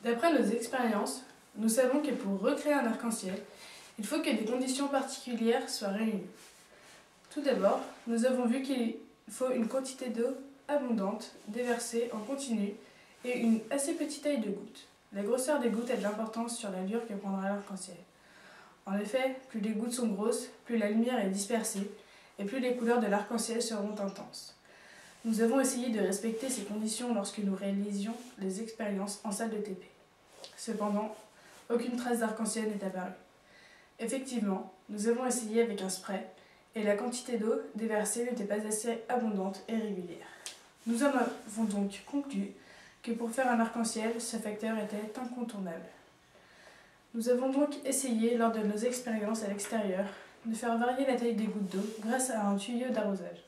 D'après nos expériences, nous savons que pour recréer un arc-en-ciel, il faut que des conditions particulières soient réunies. Tout d'abord, nous avons vu qu'il faut une quantité d'eau abondante, déversée en continu, et une assez petite taille de gouttes. La grosseur des gouttes a de l'importance sur l'allure que prendra l'arc-en-ciel. En effet, plus les gouttes sont grosses, plus la lumière est dispersée, et plus les couleurs de l'arc-en-ciel seront intenses. Nous avons essayé de respecter ces conditions lorsque nous réalisions les expériences en salle de TP. Cependant, aucune trace d'arc-en-ciel n'est apparue. Effectivement, nous avons essayé avec un spray, et la quantité d'eau déversée n'était pas assez abondante et régulière. Nous en avons donc conclu que pour faire un arc-en-ciel, ce facteur était incontournable. Nous avons donc essayé, lors de nos expériences à l'extérieur, de faire varier la taille des gouttes d'eau grâce à un tuyau d'arrosage.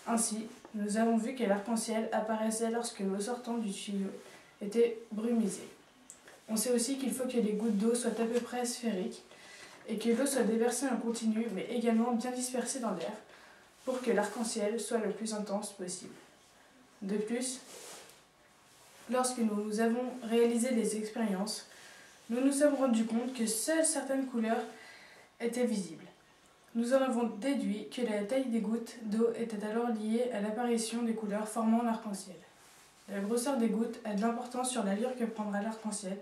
Ainsi, nous avons vu que l'arc-en-ciel apparaissait lorsque l'eau sortant du tuyau était brumisée. On sait aussi qu'il faut que les gouttes d'eau soient à peu près sphériques et que l'eau soit déversée en continu, mais également bien dispersée dans l'air, pour que l'arc-en-ciel soit le plus intense possible. De plus, lorsque nous avons réalisé des expériences, nous nous sommes rendus compte que seules certaines couleurs étaient visibles. Nous en avons déduit que la taille des gouttes d'eau était alors liée à l'apparition des couleurs formant l'arc-en-ciel. La grosseur des gouttes a de l'importance sur l'allure que prendra l'arc-en-ciel.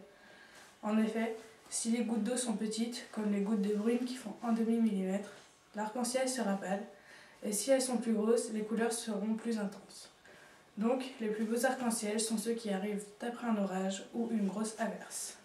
En effet, si les gouttes d'eau sont petites, comme les gouttes de bruine qui font 1/2 millimètre, l'arc-en-ciel sera pâle, et si elles sont plus grosses, les couleurs seront plus intenses. Donc, les plus beaux arcs-en-ciel sont ceux qui arrivent après un orage ou une grosse averse.